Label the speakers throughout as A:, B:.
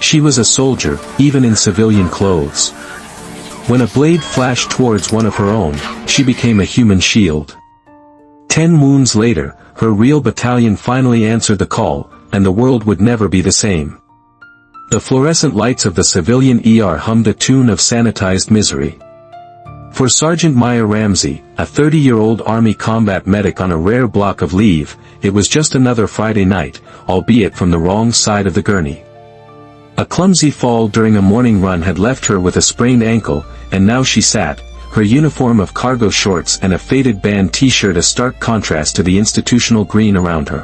A: She was a soldier, even in civilian clothes. When a blade flashed towards one of her own, she became a human shield. 10 wounds later, her real battalion finally answered the call, and the world would never be the same. The fluorescent lights of the civilian ER hummed a tune of sanitized misery. For Sergeant Maya Ramsey, a 30-year-old Army combat medic on a rare block of leave, it was just another Friday night, albeit from the wrong side of the gurney. A clumsy fall during a morning run had left her with a sprained ankle, and now she sat, her uniform of cargo shorts and a faded band t-shirt a stark contrast to the institutional green around her.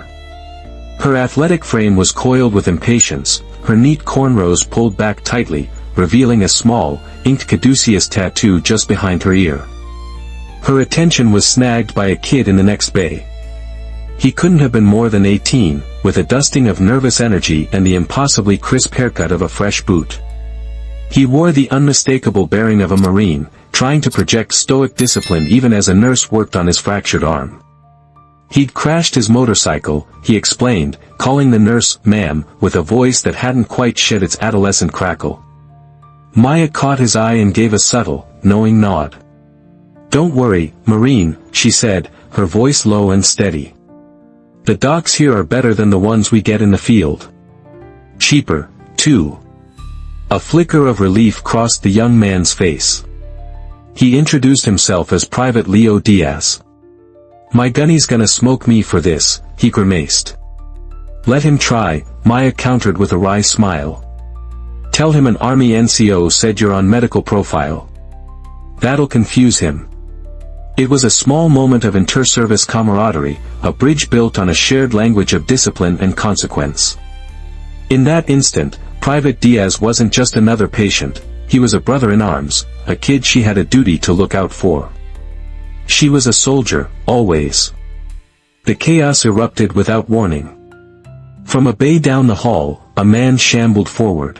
A: Her athletic frame was coiled with impatience, her neat cornrows pulled back tightly, revealing a small, inked caduceus tattoo just behind her ear. Her attention was snagged by a kid in the next bay. He couldn't have been more than 18, with a dusting of nervous energy and the impossibly crisp haircut of a fresh boot. He wore the unmistakable bearing of a Marine, trying to project stoic discipline even as a nurse worked on his fractured arm. He'd crashed his motorcycle, he explained, calling the nurse "ma'am" with a voice that hadn't quite shed its adolescent crackle. Maya caught his eye and gave a subtle, knowing nod. "Don't worry, Marine," she said, her voice low and steady. "The docs here are better than the ones we get in the field. Cheaper, too." A flicker of relief crossed the young man's face. He introduced himself as Private Leo Diaz. "My gunny's gonna smoke me for this," he grimaced. "Let him try," Maya countered with a wry smile. "Tell him an Army NCO said you're on medical profile. That'll confuse him." It was a small moment of inter-service camaraderie, a bridge built on a shared language of discipline and consequence. In that instant, Private Diaz wasn't just another patient, he was a brother in arms, a kid she had a duty to look out for. She was a soldier, always. The chaos erupted without warning. From a bay down the hall, a man shambled forward.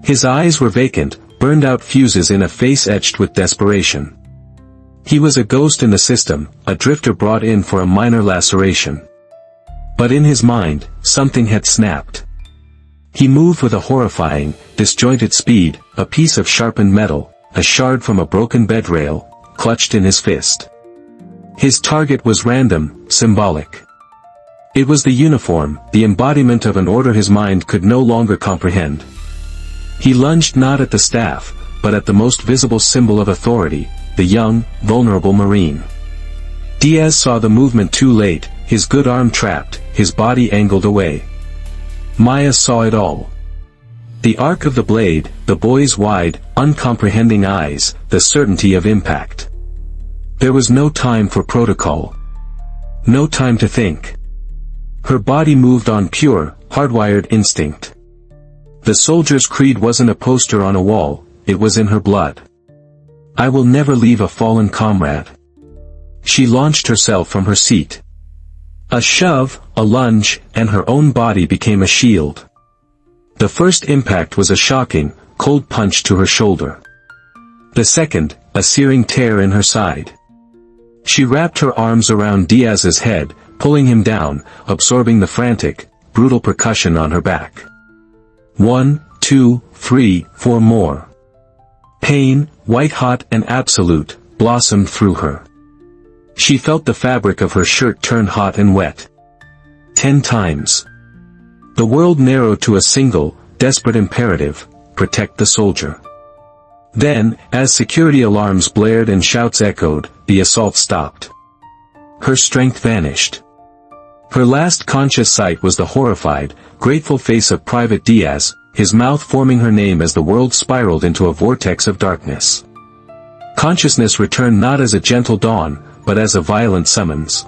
A: His eyes were vacant, burned-out fuses in a face etched with desperation. He was a ghost in the system, a drifter brought in for a minor laceration. But in his mind, something had snapped. He moved with a horrifying, disjointed speed, a piece of sharpened metal, a shard from a broken bed rail, clutched in his fist. His target was random, symbolic. It was the uniform, the embodiment of an order his mind could no longer comprehend. He lunged not at the staff, but at the most visible symbol of authority, the young, vulnerable Marine. Diaz saw the movement too late, his good arm trapped, his body angled away. Maya saw it all. The arc of the blade, the boy's wide, uncomprehending eyes, the certainty of impact. There was no time for protocol. No time to think. Her body moved on pure, hardwired instinct. The soldier's creed wasn't a poster on a wall, it was in her blood. "I will never leave a fallen comrade." She launched herself from her seat. A shove, a lunge, and her own body became a shield. The first impact was a shocking, cold punch to her shoulder. The second, a searing tear in her side. She wrapped her arms around Diaz's head, pulling him down, absorbing the frantic, brutal percussion on her back. 1, 2, 3, 4 more. Pain, white-hot and absolute, blossomed through her. She felt the fabric of her shirt turn hot and wet. 10 times. The world narrowed to a single, desperate imperative: protect the soldier. Then, as security alarms blared and shouts echoed, the assault stopped. Her strength vanished. Her last conscious sight was the horrified, grateful face of Private Diaz, his mouth forming her name as the world spiraled into a vortex of darkness. Consciousness returned not as a gentle dawn, but as a violent summons.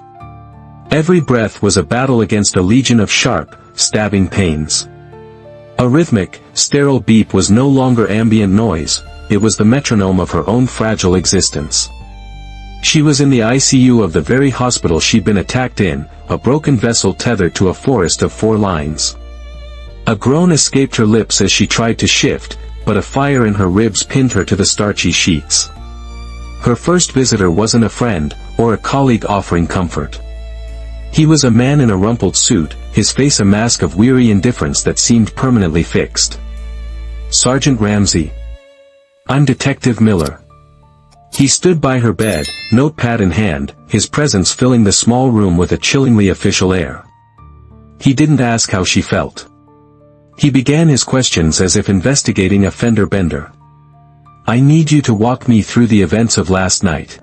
A: Every breath was a battle against a legion of sharp, stabbing pains. A rhythmic, sterile beep was no longer ambient noise, it was the metronome of her own fragile existence. She was in the ICU of the very hospital she'd been attacked in, a broken vessel tethered to a forest of 4 lines. A groan escaped her lips as she tried to shift, but a fire in her ribs pinned her to the starchy sheets. Her first visitor wasn't a friend, or a colleague offering comfort. He was a man in a rumpled suit, his face a mask of weary indifference that seemed permanently fixed. Sergeant Ramsey. I'm Detective Miller. He stood by her bed, notepad in hand, his presence filling the small room with a chillingly official air. He didn't ask how she felt. He began his questions as if investigating a fender bender. I need you to walk me through the events of last night.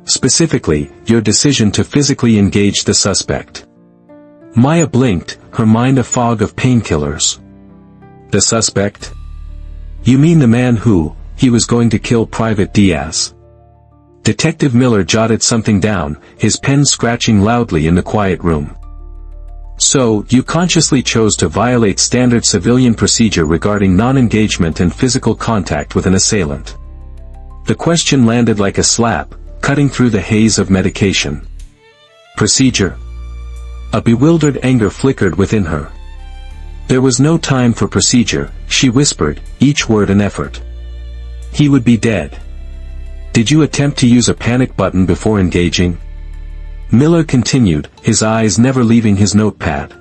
A: Specifically, your decision to physically engage the suspect. Maya blinked, her mind a fog of painkillers. The suspect? You mean the man who, he was going to kill Private Diaz? Detective Miller jotted something down, his pen scratching loudly in the quiet room. So, you consciously chose to violate standard civilian procedure regarding non-engagement and physical contact with an assailant. The question landed like a slap, cutting through the haze of medication. Procedure? A bewildered anger flickered within her. There was no time for procedure, she whispered, each word an effort. He would be dead. Did you attempt to use a panic button before engaging? Miller continued, his eyes never leaving his notepad.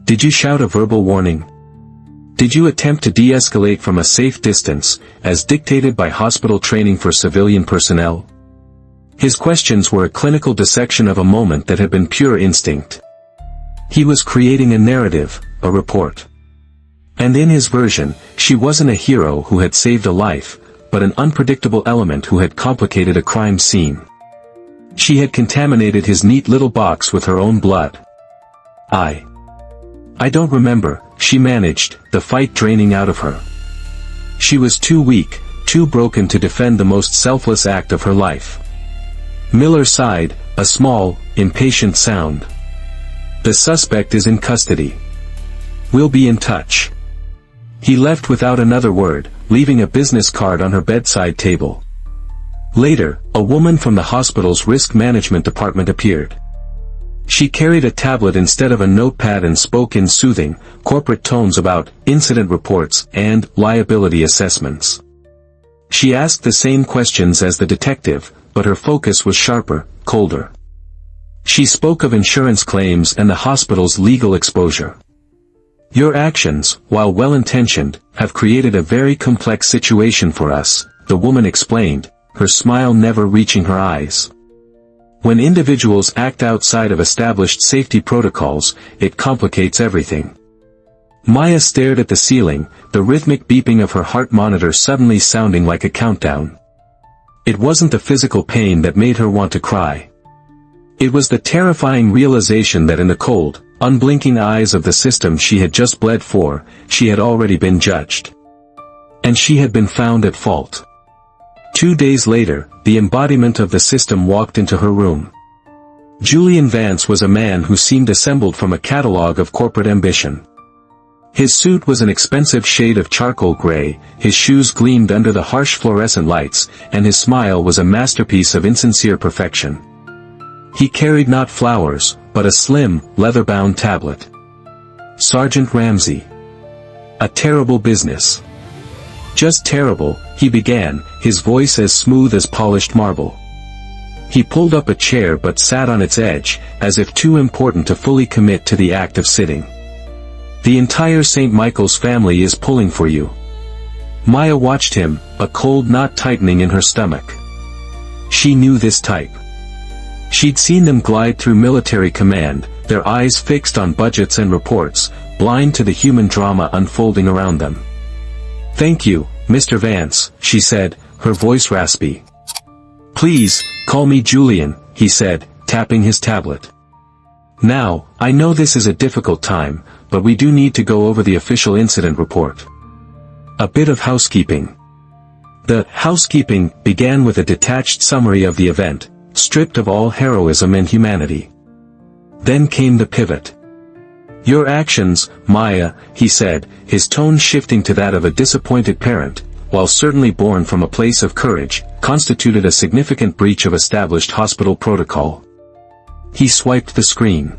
A: Did you shout a verbal warning? Did you attempt to de-escalate from a safe distance, as dictated by hospital training for civilian personnel? His questions were a clinical dissection of a moment that had been pure instinct. He was creating a narrative, a report. And in his version, she wasn't a hero who had saved a life, but an unpredictable element who had complicated a crime scene. She had contaminated his neat little box with her own blood. I don't remember, she managed, the fight draining out of her. She was too weak, too broken to defend the most selfless act of her life. Miller sighed, a small, impatient sound. The suspect is in custody. We'll be in touch. He left without another word, leaving a business card on her bedside table. Later, a woman from the hospital's risk management department appeared. She carried a tablet instead of a notepad and spoke in soothing, corporate tones about incident reports and liability assessments. She asked the same questions as the detective, but her focus was sharper, colder. She spoke of insurance claims and the hospital's legal exposure. Your actions, while well-intentioned, have created a very complex situation for us, the woman explained, her smile never reaching her eyes. When individuals act outside of established safety protocols, it complicates everything. Maya stared at the ceiling, the rhythmic beeping of her heart monitor suddenly sounding like a countdown. It wasn't the physical pain that made her want to cry. It was the terrifying realization that in the cold, unblinking eyes of the system she had just bled for, she had already been judged. And she had been found at fault. 2 days later, the embodiment of the system walked into her room. Julian Vance was a man who seemed assembled from a catalogue of corporate ambition. His suit was an expensive shade of charcoal gray, his shoes gleamed under the harsh fluorescent lights, and his smile was a masterpiece of insincere perfection. He carried not flowers, but a slim, leather-bound tablet. Sergeant Ramsey. A terrible business. Just terrible, he began, his voice as smooth as polished marble. He pulled up a chair but sat on its edge, as if too important to fully commit to the act of sitting. The entire St. Michael's family is pulling for you. Maya watched him, a cold knot tightening in her stomach. She knew this type. She'd seen them glide through military command, their eyes fixed on budgets and reports, blind to the human drama unfolding around them. Thank you, Mr. Vance, she said, her voice raspy. Please, call me Julian, he said, tapping his tablet. Now, I know this is a difficult time, but we do need to go over the official incident report. A bit of housekeeping. The housekeeping began with a detached summary of the event, stripped of all heroism and humanity. Then came the pivot. Your actions, Maya, he said, his tone shifting to that of a disappointed parent, while certainly born from a place of courage, constituted a significant breach of established hospital protocol. He swiped the screen.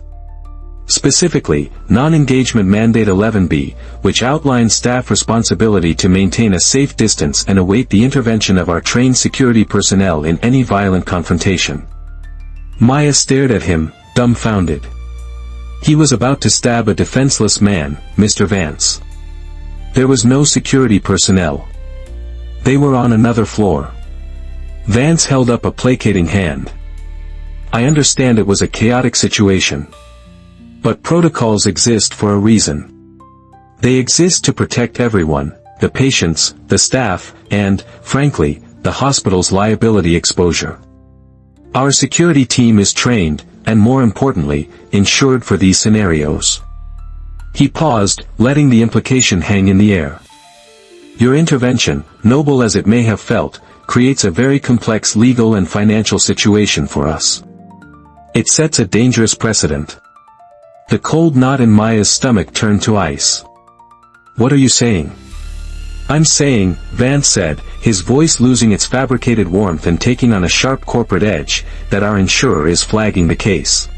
A: Specifically, Non-Engagement Mandate 11B, which outlines staff responsibility to maintain a safe distance and await the intervention of our trained security personnel in any violent confrontation. Maya stared at him, dumbfounded. He was about to stab a defenseless man, Mr. Vance. There was no security personnel. They were on another floor. Vance held up a placating hand. I understand it was a chaotic situation. But protocols exist for a reason. They exist to protect everyone, the patients, the staff, and, frankly, the hospital's liability exposure. Our security team is trained, and more importantly, insured for these scenarios. He paused, letting the implication hang in the air. Your intervention, noble as it may have felt, creates a very complex legal and financial situation for us. It sets a dangerous precedent. The cold knot in Maya's stomach turned to ice. What are you saying? I'm saying, Vance said, his voice losing its fabricated warmth and taking on a sharp corporate edge, that our insurer is flagging the case.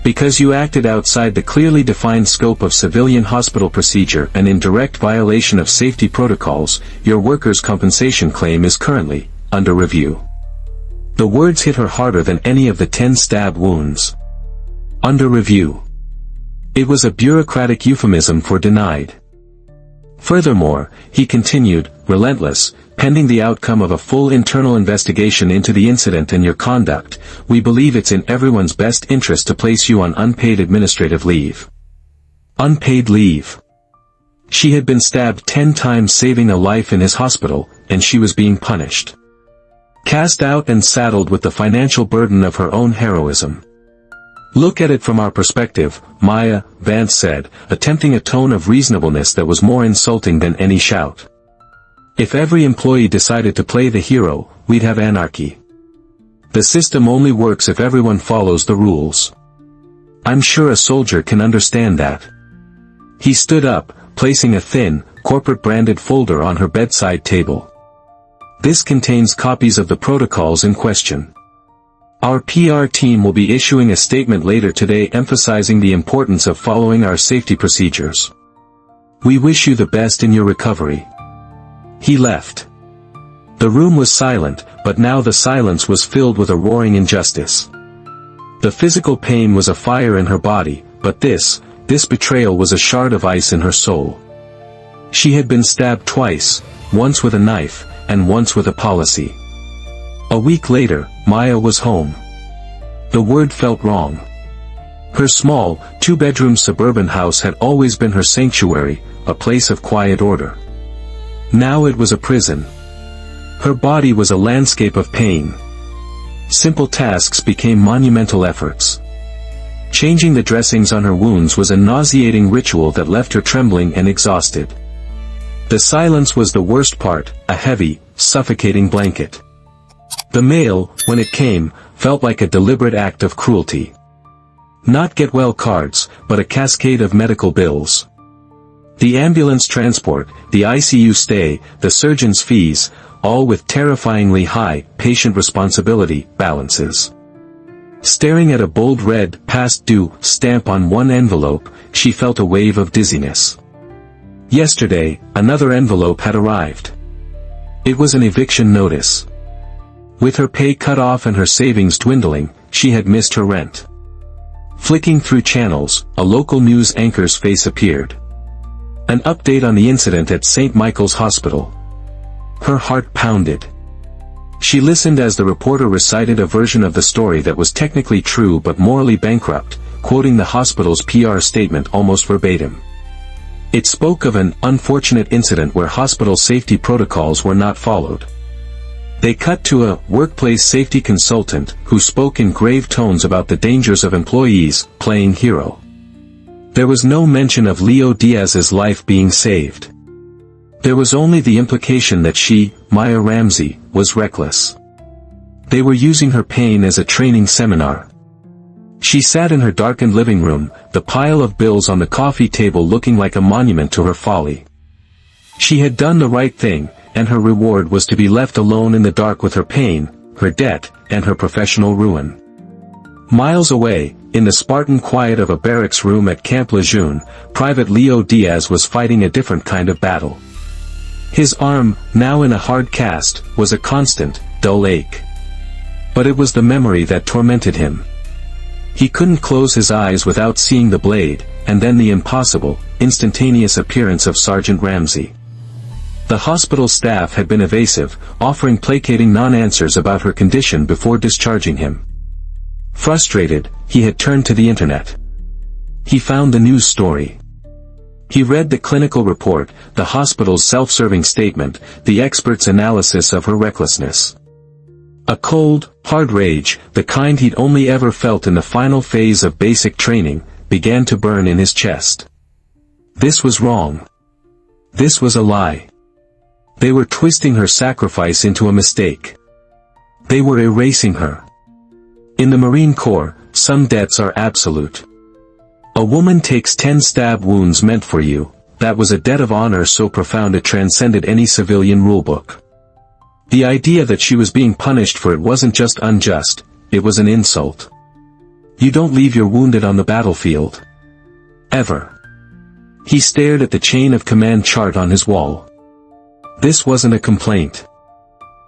A: Because you acted outside the clearly defined scope of civilian hospital procedure and in direct violation of safety protocols, your workers' compensation claim is currently under review. The words hit her harder than any of the 10 stab wounds. Under review. It was a bureaucratic euphemism for denied. Furthermore, he continued, relentless, pending the outcome of a full internal investigation into the incident and your conduct, we believe it's in everyone's best interest to place you on unpaid administrative leave. Unpaid leave. She had been stabbed 10 times saving a life in his hospital, and she was being punished. Cast out and saddled with the financial burden of her own heroism. Look at it from our perspective, Maya, Vance said, attempting a tone of reasonableness that was more insulting than any shout. If every employee decided to play the hero, we'd have anarchy. The system only works if everyone follows the rules. I'm sure a soldier can understand that. He stood up, placing a thin, corporate-branded folder on her bedside table. This contains copies of the protocols in question. Our PR team will be issuing a statement later today emphasizing the importance of following our safety procedures. We wish you the best in your recovery. He left. The room was silent, but now the silence was filled with a roaring injustice. The physical pain was a fire in her body, but this betrayal was a shard of ice in her soul. She had been stabbed twice, once with a knife, and once with a policy. A week later, Maya was home. The word felt wrong. Her small, two-bedroom suburban house had always been her sanctuary, a place of quiet order. Now it was a prison. Her body was a landscape of pain. Simple tasks became monumental efforts. Changing the dressings on her wounds was a nauseating ritual that left her trembling and exhausted. The silence was the worst part, a heavy, suffocating blanket. The mail, when it came, felt like a deliberate act of cruelty. Not get-well cards, but a cascade of medical bills. The ambulance transport, the ICU stay, the surgeon's fees, all with terrifyingly high, patient responsibility, balances. Staring at a bold red, past due, stamp on one envelope, she felt a wave of dizziness. Yesterday, another envelope had arrived. It was an eviction notice. With her pay cut off and her savings dwindling, she had missed her rent. Flicking through channels, a local news anchor's face appeared. An update on the incident at St. Michael's Hospital. Her heart pounded. She listened as the reporter recited a version of the story that was technically true but morally bankrupt, quoting the hospital's PR statement almost verbatim. It spoke of an unfortunate incident where hospital safety protocols were not followed. They cut to a workplace safety consultant who spoke in grave tones about the dangers of employees playing hero. There was no mention of Leo Diaz's life being saved. There was only the implication that she, Maya Ramsey, was reckless. They were using her pain as a training seminar. She sat in her darkened living room, the pile of bills on the coffee table looking like a monument to her folly. She had done the right thing, and her reward was to be left alone in the dark with her pain, her debt, and her professional ruin. Miles away, in the Spartan quiet of a barracks room at Camp Lejeune, Private Leo Diaz was fighting a different kind of battle. His arm, now in a hard cast, was a constant, dull ache. But it was the memory that tormented him. He couldn't close his eyes without seeing the blade, and then the impossible, instantaneous appearance of Sergeant Ramsey. The hospital staff had been evasive, offering placating non-answers about her condition before discharging him. Frustrated, he had turned to the internet. He found the news story. He read the clinical report, the hospital's self-serving statement, the expert's analysis of her recklessness. A cold, hard rage, the kind he'd only ever felt in the final phase of basic training, began to burn in his chest. This was wrong. This was a lie. They were twisting her sacrifice into a mistake. They were erasing her. In the Marine Corps, some debts are absolute. A woman takes 10 stab wounds meant for you. That was a debt of honor so profound it transcended any civilian rulebook. The idea that she was being punished for it wasn't just unjust, it was an insult. You don't leave your wounded on the battlefield. Ever. He stared at the chain of command chart on his wall. This wasn't a complaint.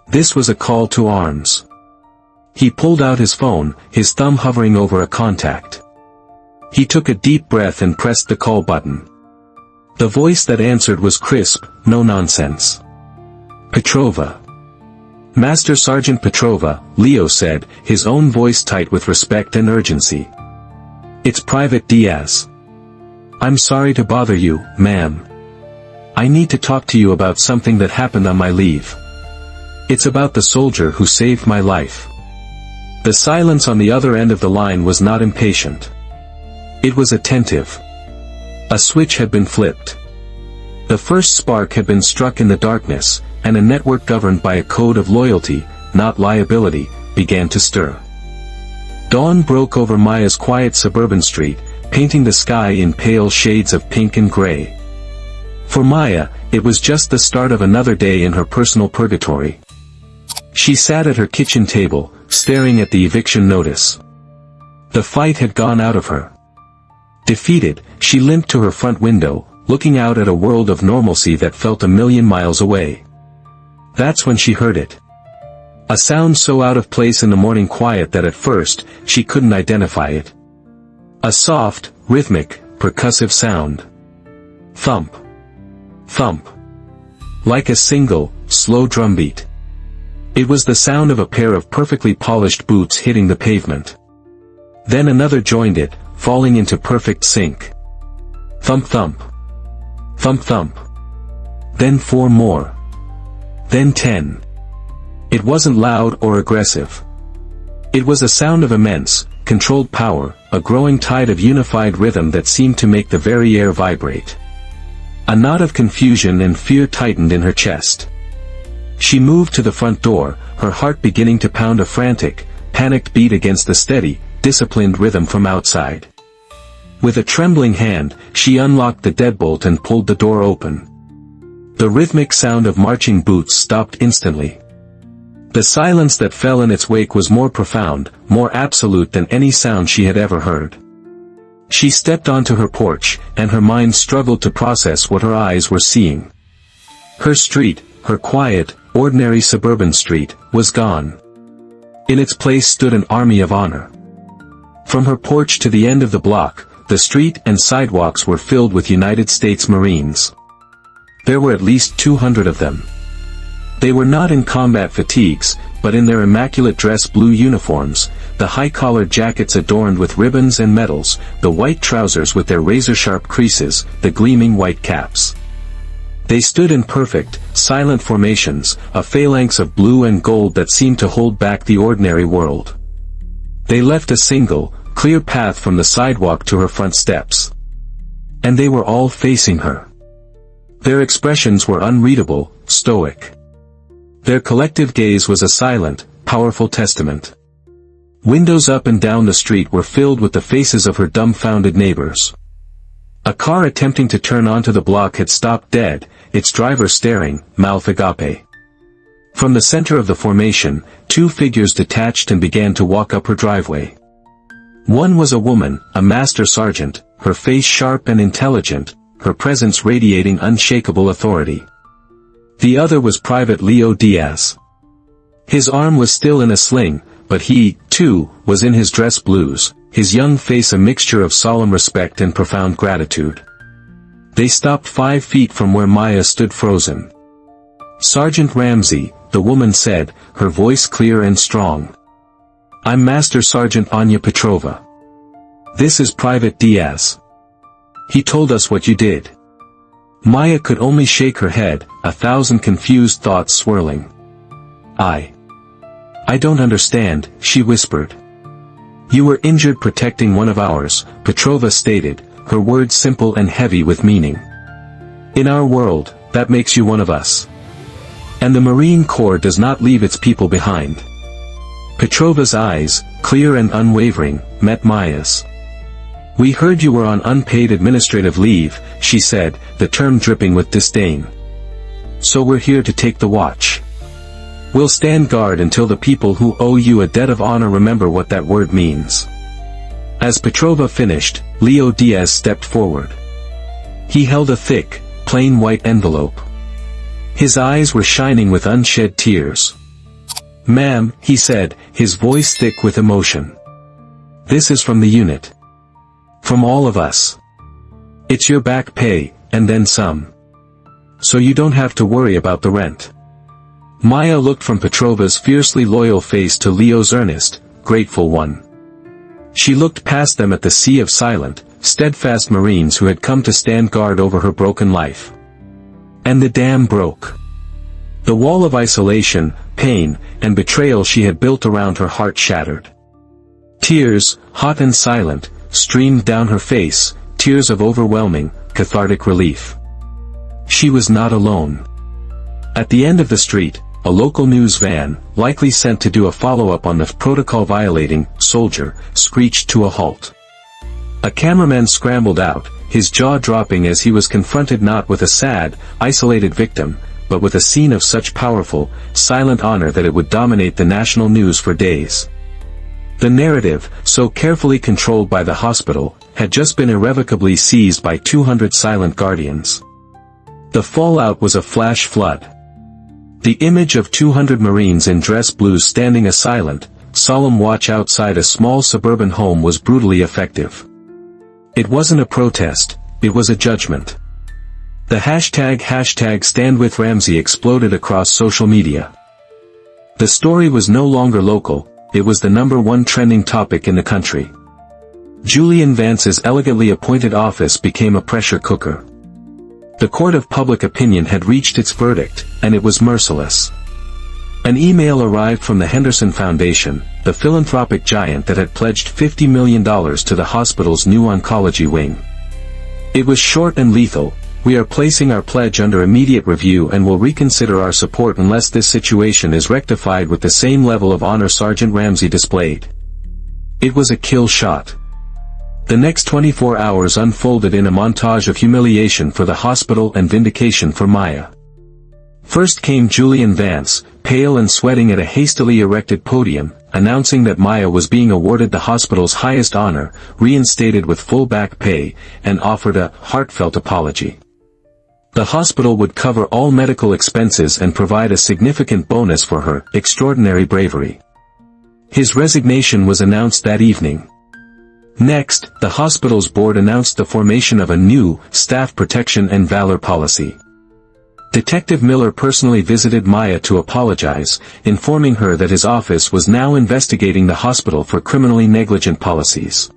A: This was a call to arms. He pulled out his phone, his thumb hovering over a contact. He took a deep breath and pressed the call button. The voice that answered was crisp, no nonsense. Petrova. Master Sergeant Petrova, Leo said, his own voice tight with respect and urgency. It's Private Diaz. I'm sorry to bother you, ma'am. I need to talk to you about something that happened on my leave. It's about the soldier who saved my life. The silence on the other end of the line was not impatient. It was attentive. A switch had been flipped. The first spark had been struck in the darkness, and a network governed by a code of loyalty, not liability, began to stir. Dawn broke over Maya's quiet suburban street, painting the sky in pale shades of pink and gray. For Maya, it was just the start of another day in her personal purgatory. She sat at her kitchen table, staring at the eviction notice. The fight had gone out of her. Defeated, she limped to her front window, looking out at a world of normalcy that felt a million miles away. That's when she heard it. A sound so out of place in the morning quiet that at first, she couldn't identify it. A soft, rhythmic, percussive sound. Thump. Thump. Like a single, slow drumbeat. It was the sound of a pair of perfectly polished boots hitting the pavement. Then another joined it, falling into perfect sync. Thump thump. Thump thump. Then 4 more. Then 10. It wasn't loud or aggressive. It was a sound of immense, controlled power, a growing tide of unified rhythm that seemed to make the very air vibrate. A knot of confusion and fear tightened in her chest. She moved to the front door, her heart beginning to pound a frantic, panicked beat against the steady, disciplined rhythm from outside. With a trembling hand, she unlocked the deadbolt and pulled the door open. The rhythmic sound of marching boots stopped instantly. The silence that fell in its wake was more profound, more absolute than any sound she had ever heard. She stepped onto her porch, and her mind struggled to process what her eyes were seeing. Her street, her quiet, ordinary suburban street, was gone. In its place stood an army of honor. From her porch to the end of the block, the street and sidewalks were filled with United States Marines. There were at least 200 of them. They were not in combat fatigues, but in their immaculate dress blue uniforms, the high-collared jackets adorned with ribbons and medals, the white trousers with their razor-sharp creases, the gleaming white caps. They stood in perfect, silent formations, a phalanx of blue and gold that seemed to hold back the ordinary world. They left a single, clear path from the sidewalk to her front steps. And they were all facing her. Their expressions were unreadable, stoic. Their collective gaze was a silent, powerful testament. Windows up and down the street were filled with the faces of her dumbfounded neighbors. A car attempting to turn onto the block had stopped dead, its driver staring, mouth agape. From the center of the formation, 2 figures detached and began to walk up her driveway. One was a woman, a master sergeant, her face sharp and intelligent, her presence radiating unshakable authority. The other was Private Leo Diaz. His arm was still in a sling, but he, too, was in his dress blues, his young face a mixture of solemn respect and profound gratitude. They stopped 5 feet from where Maya stood frozen. "Sergeant Ramsey," the woman said, her voice clear and strong. "I'm Master Sergeant Anya Petrova. This is Private Diaz. He told us what you did." Maya could only shake her head, 1,000 confused thoughts swirling. I don't understand," she whispered. "You were injured protecting one of ours," Petrova stated, her words simple and heavy with meaning. "In our world, that makes you one of us. And the Marine Corps does not leave its people behind." Petrova's eyes, clear and unwavering, met Maya's. "We heard you were on unpaid administrative leave," she said, the term dripping with disdain. "So we're here to take the watch. We'll stand guard until the people who owe you a debt of honor remember what that word means." As Petrova finished, Leo Diaz stepped forward. He held a thick, plain white envelope. His eyes were shining with unshed tears. "Ma'am," he said, his voice thick with emotion. "This is from the unit. From all of us. It's your back pay, and then some. So you don't have to worry about the rent." Maya looked from Petrova's fiercely loyal face to Leo's earnest, grateful one. She looked past them at the sea of silent, steadfast Marines who had come to stand guard over her broken life. And the dam broke. The wall of isolation, pain, and betrayal she had built around her heart shattered. Tears, hot and silent, streamed down her face, tears of overwhelming, cathartic relief. She was not alone. At the end of the street, a local news van, likely sent to do a follow-up on the protocol-violating soldier, screeched to a halt. A cameraman scrambled out, his jaw dropping as he was confronted not with a sad, isolated victim, but with a scene of such powerful, silent honor that it would dominate the national news for days. The narrative, so carefully controlled by the hospital, had just been irrevocably seized by 200 silent guardians. The fallout was a flash flood. The image of 200 Marines in dress blues standing a silent, solemn watch outside a small suburban home was brutally effective. It wasn't a protest, it was a judgment. The hashtag #StandWithRamsey exploded across social media. The story was no longer local, it was the #1 trending topic in the country. Julian Vance's elegantly appointed office became a pressure cooker. The court of public opinion had reached its verdict, and it was merciless. An email arrived from the Henderson Foundation, the philanthropic giant that had pledged $50 million to the hospital's new oncology wing. It was short and lethal: "We are placing our pledge under immediate review and will reconsider our support unless this situation is rectified with the same level of honor Sergeant Ramsey displayed." It was a kill shot. The next 24 hours unfolded in a montage of humiliation for the hospital and vindication for Maya. First came Julian Vance, pale and sweating at a hastily erected podium, announcing that Maya was being awarded the hospital's highest honor, reinstated with full back pay, and offered a heartfelt apology. The hospital would cover all medical expenses and provide a significant bonus for her extraordinary bravery. His resignation was announced that evening. Next, the hospital's board announced the formation of a new, staff protection and valor policy. Detective Miller personally visited Maya to apologize, informing her that his office was now investigating the hospital for criminally negligent policies.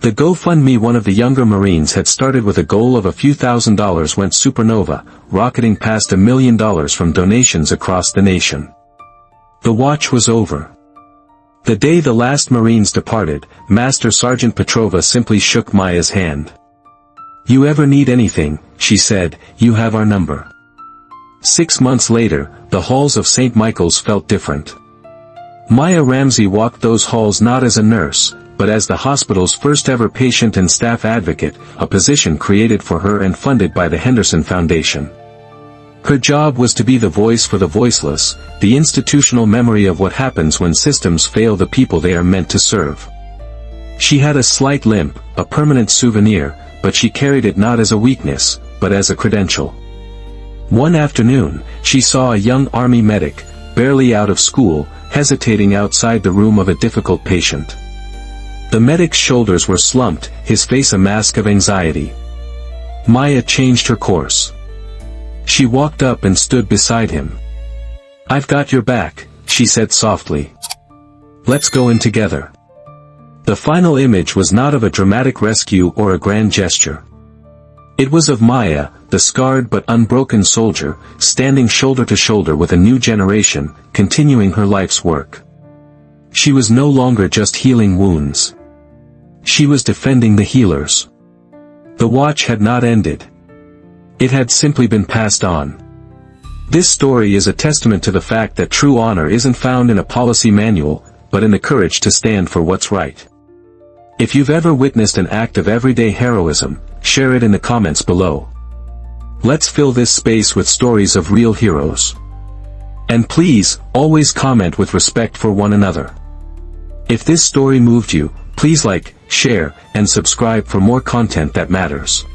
A: The GoFundMe, one of the younger Marines had started with a goal of a few $1,000s, went supernova, rocketing past $1 million from donations across the nation. The watch was over. The day the last Marines departed, Master Sergeant Petrova simply shook Maya's hand. "You ever need anything," she said, "you have our number." 6 months later, the halls of St. Michael's felt different. Maya Ramsey walked those halls not as a nurse, but as the hospital's first-ever patient and staff advocate, a position created for her and funded by the Henderson Foundation. Her job was to be the voice for the voiceless, the institutional memory of what happens when systems fail the people they are meant to serve. She had a slight limp, a permanent souvenir, but she carried it not as a weakness, but as a credential. One afternoon, she saw a young Army medic, barely out of school, hesitating outside the room of a difficult patient. The medic's shoulders were slumped, his face a mask of anxiety. Maya changed her course. She walked up and stood beside him. "I've got your back," she said softly. "Let's go in together." The final image was not of a dramatic rescue or a grand gesture. It was of Maya, the scarred but unbroken soldier, standing shoulder to shoulder with a new generation, continuing her life's work. She was no longer just healing wounds. She was defending the healers. The watch had not ended. It had simply been passed on. This story is a testament to the fact that true honor isn't found in a policy manual, but in the courage to stand for what's right. If you've ever witnessed an act of everyday heroism, share it in the comments below. Let's fill this space with stories of real heroes. And please, always comment with respect for one another. If this story moved you, please like, share, and subscribe for more content that matters.